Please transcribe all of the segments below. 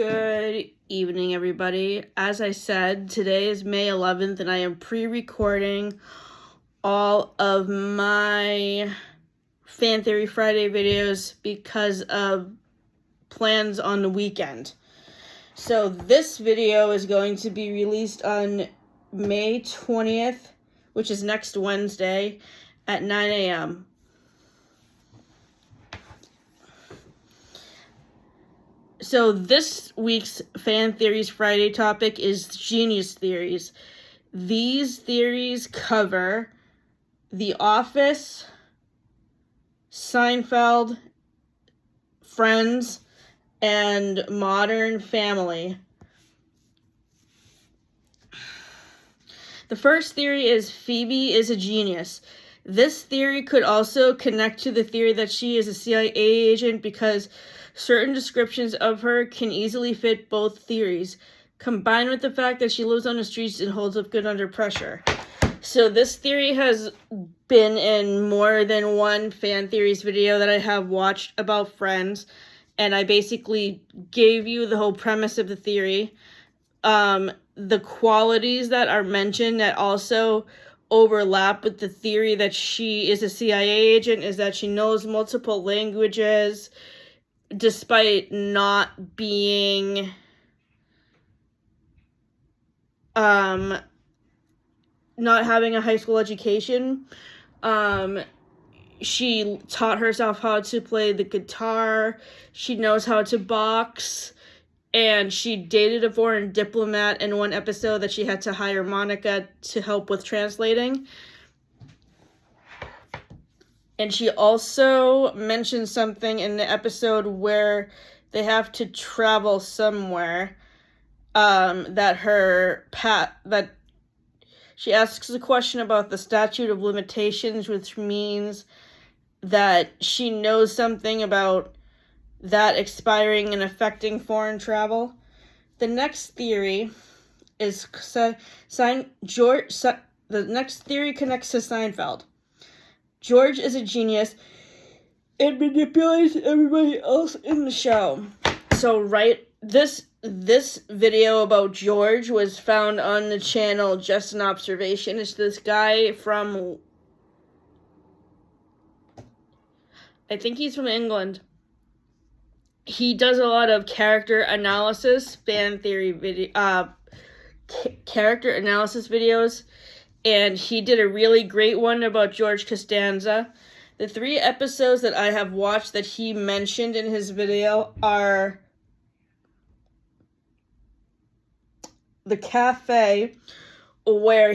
Good evening, everybody. As I said, today is May 11th, and I am pre-recording all of my Fan Theory Friday videos because of plans on the weekend. So this video is going to be released on May 20th, which is next Wednesday at 9 a.m. So this week's Fan Theories Friday topic is genius theories. These theories cover The Office, Seinfeld, Friends, and Modern Family. The first theory is Phoebe is a genius. This theory could also connect to the theory that she is a CIA agent because certain descriptions of her can easily fit both theories, combined with the fact that she lives on the streets and holds up good under pressure. So this theory has been in more than one Fan Theories video that I have watched about Friends, and I basically gave you the whole premise of the theory. The qualities that are mentioned that also overlap with the theory that she is a CIA agent is that she knows multiple languages, despite not being not having a high school education. She taught herself how to play the guitar. She knows how to box. And she dated a foreign diplomat in one episode that she had to hire Monica to help with translating. And she also mentioned something in the episode where they have to travel somewhere, that she asks a question about the statute of limitations, which means that she knows something about that expiring and affecting foreign travel. The next theory is the next theory connects to Seinfeld. George is a genius and manipulates everybody else in the show. So this video about George was found on the channel Just an Observation. It's this guy from, I think he's from England. He does a lot of character analysis, fan theory video, character analysis videos, and he did a really great one about George Costanza. The 3 episodes that I have watched that he mentioned in his video are the cafe where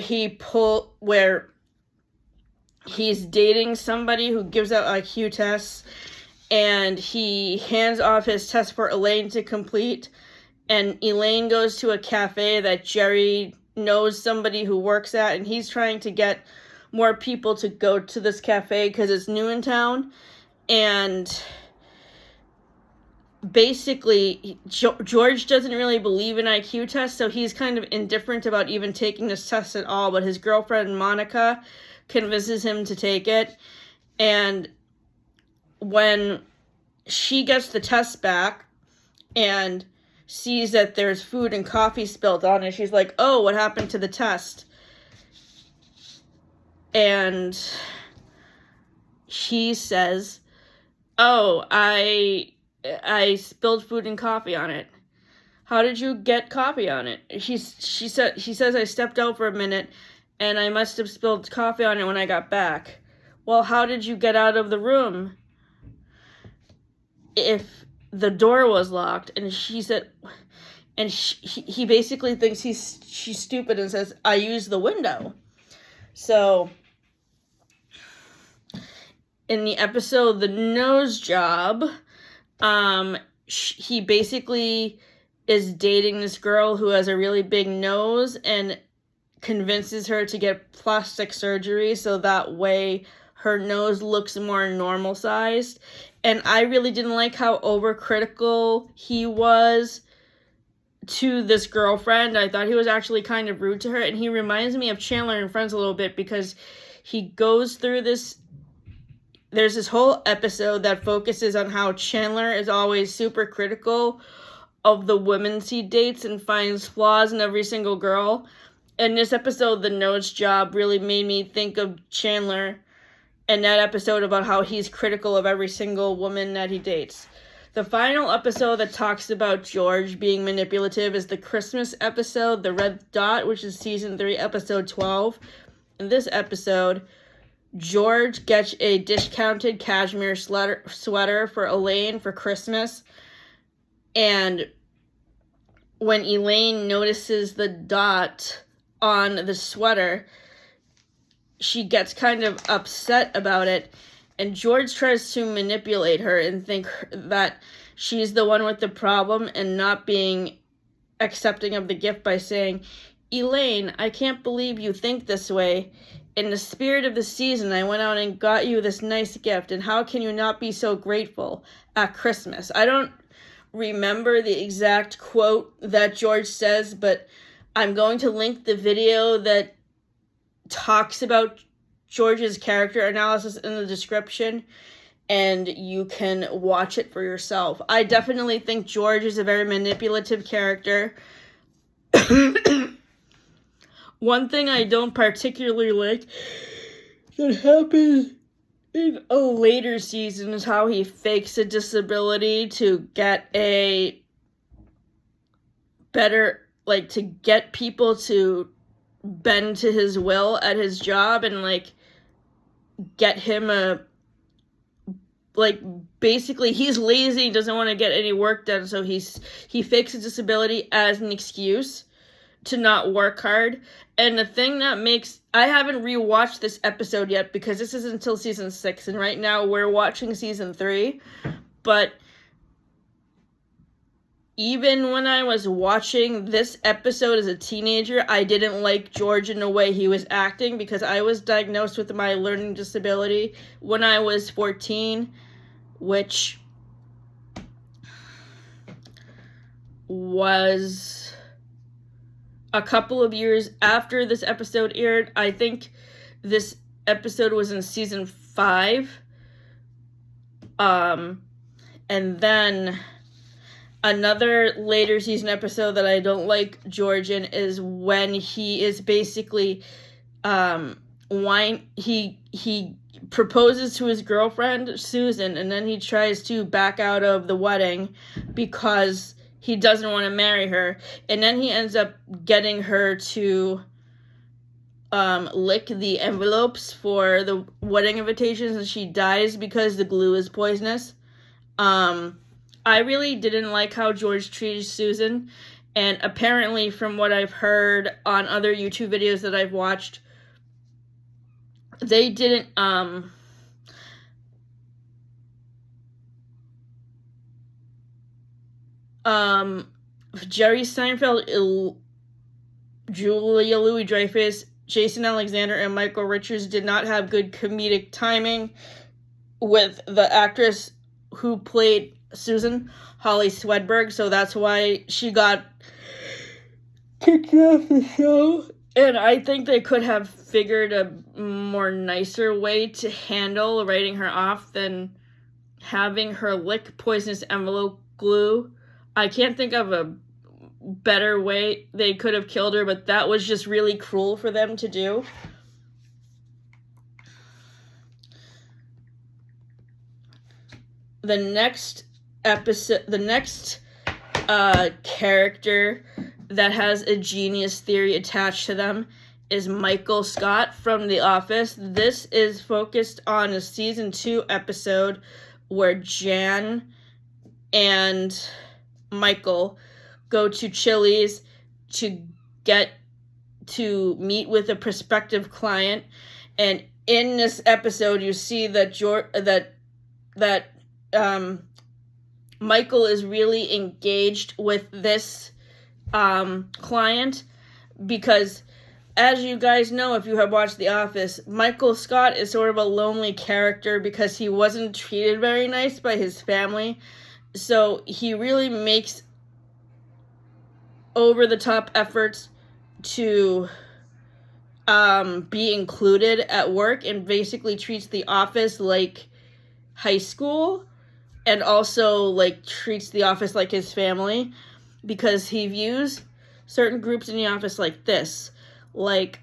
he's dating somebody who gives out IQ tests, and he hands off his test for Elaine to complete, and Elaine goes to a cafe that Jerry knows somebody who works at, and he's trying to get more people to go to this cafe because it's new in town. And basically, George doesn't really believe in IQ tests, so he's kind of indifferent about even taking this test at all, but his girlfriend Monica convinces him to take it, and when she gets the test back and sees that there's food and coffee spilled on it, she's like, oh, what happened to the test? And he says, oh, I spilled food and coffee on it. How did you get coffee on it? She says, I stepped out for a minute and I must have spilled coffee on it when I got back. Well, how did you get out of the room if the door was locked? And she said, and he basically thinks she's stupid and says, I used the window. So in the episode The Nose Job, he basically is dating this girl who has a really big nose and convinces her to get plastic surgery so that way her nose looks more normal sized. And I really didn't like how overcritical he was to this girlfriend. I thought he was actually kind of rude to her, and he reminds me of Chandler and Friends a little bit because he goes through this. There's this whole episode that focuses on how Chandler is always super critical of the women he dates and finds flaws in every single girl. In this episode, the nose job really made me think of Chandler in that episode about how he's critical of every single woman that he dates. The final episode that talks about George being manipulative is the Christmas episode, The Red Dot, which is season 3, episode 12. In this episode, George gets a discounted cashmere sweater for Elaine for Christmas. And when Elaine notices the dot on the sweater, she gets kind of upset about it. And George tries to manipulate her and think that she's the one with the problem and not being accepting of the gift by saying, Elaine, I can't believe you think this way. In the spirit of the season, I went out and got you this nice gift, and how can you not be so grateful at Christmas? I don't remember the exact quote that George says, but I'm going to link the video that talks about George's character analysis in the description, and you can watch it for yourself. I definitely think George is a very manipulative character. One thing I don't particularly like that happens in a later season is how he fakes a disability to get a better, like, to get people to bend to his will at his job and, like, get him a, like, basically he's lazy, doesn't want to get any work done, so he fakes a disability as an excuse to not work hard. And the thing that makes, I haven't rewatched this episode yet because this is until season 6, and right now we're watching season 3, but even when I was watching this episode as a teenager, I didn't like George in the way he was acting because I was diagnosed with my learning disability when I was 14, which was a couple of years after this episode aired. I think this episode was in season 5. And then another later season episode that I don't like George in is when he is basically he proposes to his girlfriend Susan, and then he tries to back out of the wedding because he doesn't want to marry her, and then he ends up getting her to lick the envelopes for the wedding invitations, and she dies because the glue is poisonous. I really didn't like how George treated Susan, and apparently from what I've heard on other YouTube videos that I've watched, they didn't, Jerry Seinfeld, Julia Louis-Dreyfus, Jason Alexander, and Michael Richards did not have good comedic timing with the actress who played Susan, Holly Swedberg, so that's why she got kicked off the show. And I think they could have figured a more nicer way to handle writing her off than having her lick poisonous envelope glue. I can't think of a better way they could have killed her, but that was just really cruel for them to do. The next character that has a genius theory attached to them is Michael Scott from The Office. This is focused on a season 2 episode where Jan and Michael go to Chili's to meet with a prospective client, and in this episode you see that Michael is really engaged with this client because, as you guys know if you have watched The Office, Michael Scott is sort of a lonely character because he wasn't treated very nice by his family. So he really makes over-the-top efforts to be included at work and basically treats the office like high school and also like treats the office like his family. because he views certain groups in the office like this. Like,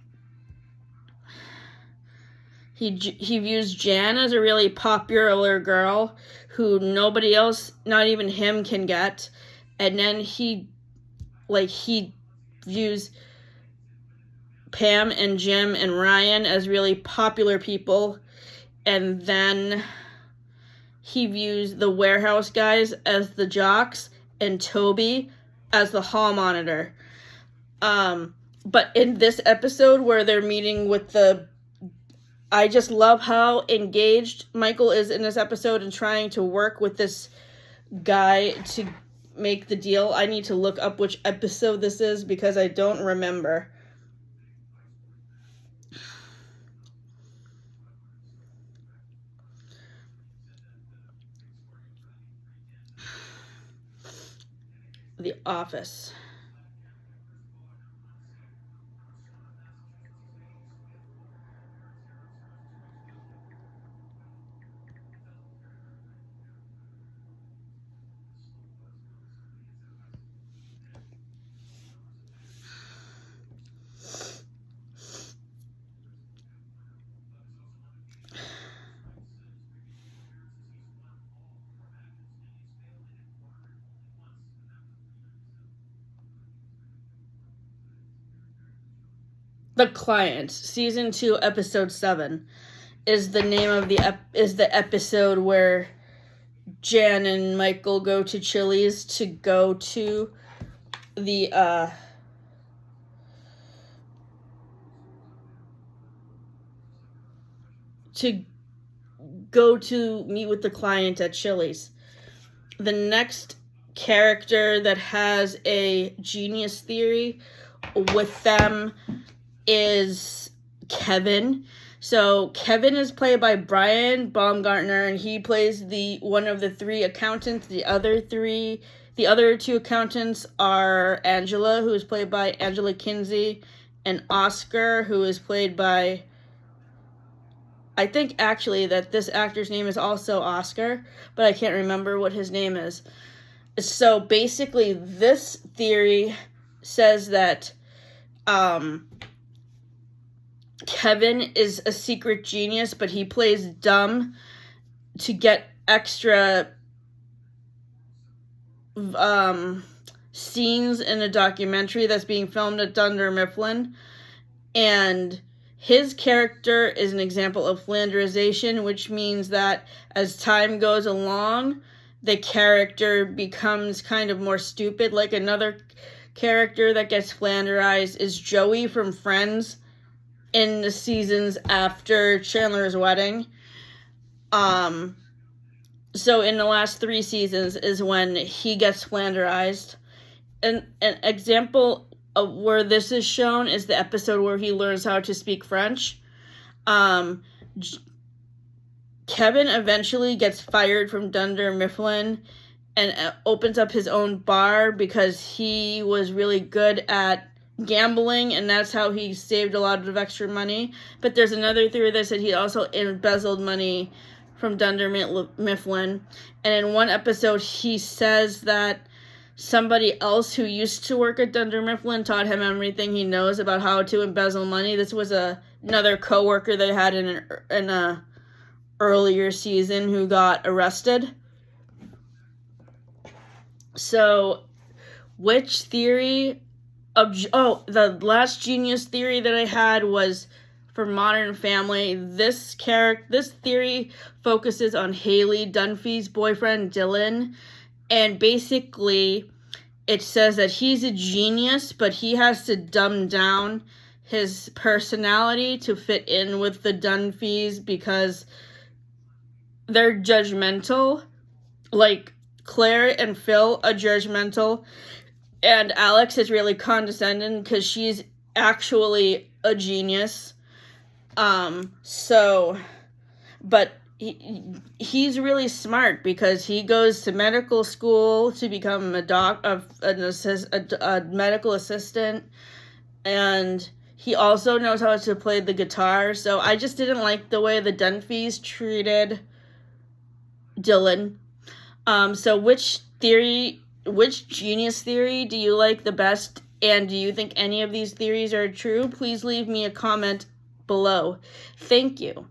he views Jan as a really popular girl who nobody else, not even him, can get. And then he views Pam and Jim and Ryan as really popular people. And then he views the warehouse guys as the jocks and Toby as the hall monitor. But in this episode where they're meeting with I just love how engaged Michael is in this episode and trying to work with this guy to make the deal. I need to look up which episode this is because I don't remember. The Office. The Client, season 2, episode 7, is the name of the episode where Jan and Michael go to Chili's to go to the meet with the client at Chili's. The next character that has a genius theory with them is Kevin. So Kevin is played by Brian Baumgartner, and he plays one of the 3 accountants. The other 2 accountants are Angela, who is played by Angela Kinsey, and Oscar, who is played by, I think actually that this actor's name is also Oscar, but I can't remember what his name is. So basically this theory says that Kevin is a secret genius, but he plays dumb to get extra scenes in a documentary that's being filmed at Dunder Mifflin. And his character is an example of flanderization, which means that as time goes along, the character becomes kind of more stupid. Like another character that gets flanderized is Joey from Friends in the seasons after Chandler's wedding. So in the last 3 seasons is when he gets flanderized. And an example of where this is shown is the episode where he learns how to speak French. Kevin eventually gets fired from Dunder Mifflin and opens up his own bar because he was really good at gambling, and that's how he saved a lot of extra money. But there's another theory that said he also embezzled money from Dunder Mifflin. And in one episode, he says that somebody else who used to work at Dunder Mifflin taught him everything he knows about how to embezzle money. This was another coworker they had in a earlier season who got arrested. So, which theory the last genius theory that I had was for Modern Family. This theory focuses on Haley Dunphy's boyfriend Dylan, and basically it says that he's a genius, but he has to dumb down his personality to fit in with the Dunphys because they're judgmental. Like Claire and Phil are judgmental, and Alex is really condescending because she's actually a genius. But he's really smart because he goes to medical school to become a medical assistant, and he also knows how to play the guitar. So I just didn't like the way the Dunphys treated Dylan. So which theory Which genius theory do you like the best, and do you think any of these theories are true? Please leave me a comment below. Thank you.